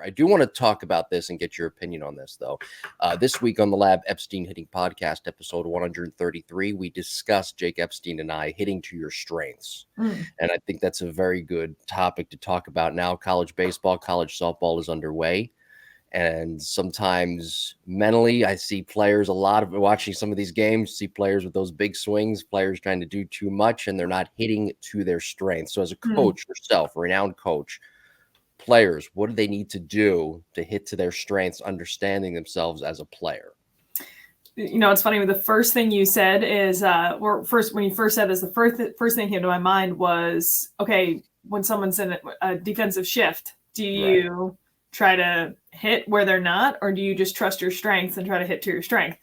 I do want to talk about this and get your opinion on this, though. This week on the Lab Epstein Hitting Podcast, episode 133, we discussed, Jake Epstein and I, hitting to your strengths. And I think that's a very good topic to talk about now. College baseball, college softball is underway. And sometimes mentally, I see players, a lot of watching some of these games, see players with those big swings, players trying to do too much, and they're not hitting to their strengths. So as a coach yourself, a renowned coach, players, what do they need to do to hit to their strengths, understanding themselves as a player? You know, it's funny. The first thing you said is, when you first said this, the first thing that came to my mind was, okay, when someone's in a defensive shift, do you try to hit where they're not, or do you just trust your strengths and try to hit to your strength?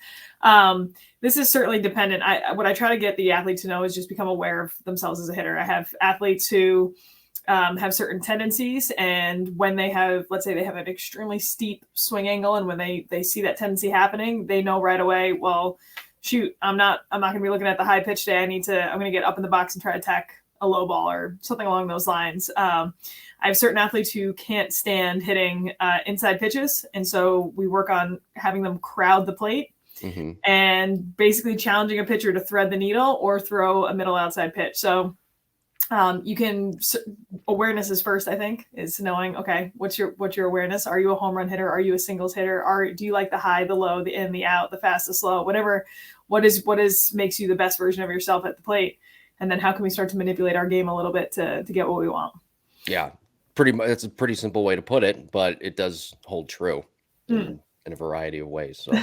This is certainly dependent. What I try to get the athlete to know is just become aware of themselves as a hitter. I have athletes who have certain tendencies, and when they have, let's say they have an extremely steep swing angle, and when they see that tendency happening, they know right away, well, shoot, I'm not going to be looking at the high pitch today. I'm going to get up in the box and try to attack a low ball or something along those lines. I have certain athletes who can't stand hitting inside pitches. And so we work on having them crowd the plate and basically challenging a pitcher to thread the needle or throw a middle outside pitch. So awareness is first, I think, is knowing, okay, what's your awareness? Are you a home run hitter? Are you a singles hitter? Do you like the high, the low, the in, the out, the fast, the slow, whatever, what makes you the best version of yourself at the plate? And then how can we start to manipulate our game a little bit to get what we want? Yeah. Pretty much. That's a pretty simple way to put it, but it does hold true in a variety of ways. So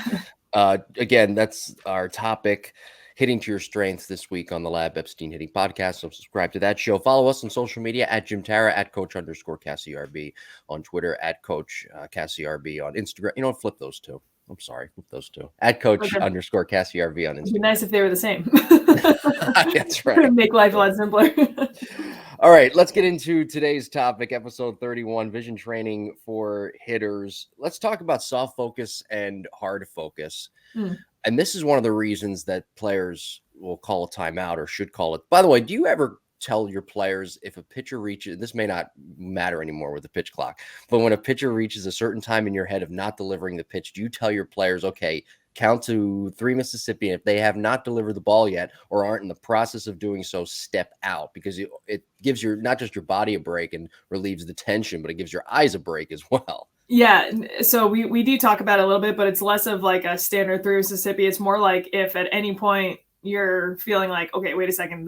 again, that's our topic, hitting to your strengths, this week on the Lab Epstein Hitting Podcast. So subscribe to that show. Follow us on social media at Jim Tara, at Coach_Cassie RB on Twitter, at Coach Cassie RB on Instagram. You know, flip those two. I'm sorry, flip those two. At Coach_Cassie RB on Instagram. It'd be nice if they were the same. That's right. Make life a lot simpler. All right, let's get into today's topic, episode 31, vision training for hitters. Let's talk about soft focus and hard focus. And this is one of the reasons that players will call a timeout or should call it. By the way, do you ever tell your players if a pitcher reaches, this may not matter anymore with the pitch clock, but when a pitcher reaches a certain time in your head of not delivering the pitch, do you tell your players, okay, count to 3 Mississippi, and if they have not delivered the ball yet or aren't in the process of doing so, step out? Because it gives not just your body a break and relieves the tension, but it gives your eyes a break as well. Yeah. So we do talk about it a little bit, but it's less of like a standard 3 Mississippi. It's more like if at any point you're feeling like, okay, wait a second,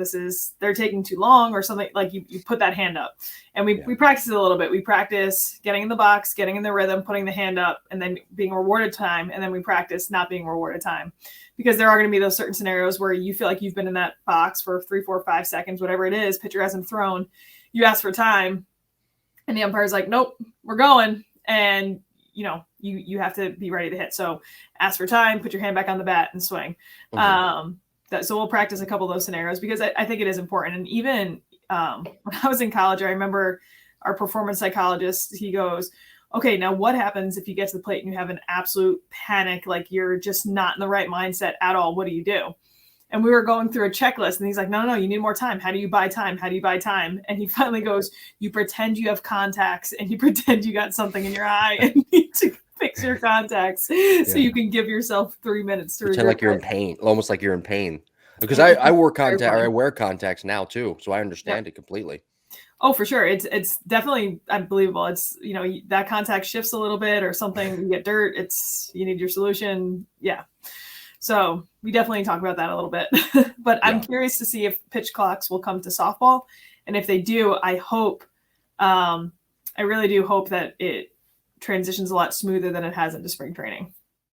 they're taking too long or something, like you put that hand up. And we practice it a little bit. We practice getting in the box, getting in the rhythm, putting the hand up, and then being rewarded time. And then we practice not being rewarded time, because there are going to be those certain scenarios where you feel like you've been in that box for 3, 4, 5 seconds, whatever it is, pitcher hasn't thrown, you ask for time and the umpire's like, nope, we're going. And you have to be ready to hit. So ask for time, put your hand back on the bat and swing. So we'll practice a couple of those scenarios, because I think it is important. And even when I was in college, I remember our performance psychologist, he goes, okay, now what happens if you get to the plate and you have an absolute panic, like you're just not in the right mindset at all? What do you do? And we were going through a checklist, and he's like, no, you need more time. How do you buy time? How do you buy time? And he finally goes, you pretend you have contacts and you pretend you got something in your eye and you need to fix your contacts so you can give yourself 3 minutes to pretend like you're in pain, almost like you're in pain. Because I wear contacts now too, so I understand it completely. Oh, for sure. It's definitely unbelievable. It's, that contact shifts a little bit or something, you get dirt, you need your solution. Yeah. So we definitely talk about that a little bit, but I'm curious to see if pitch clocks will come to softball. And if they do, I really do hope that it transitions a lot smoother than it has into spring training.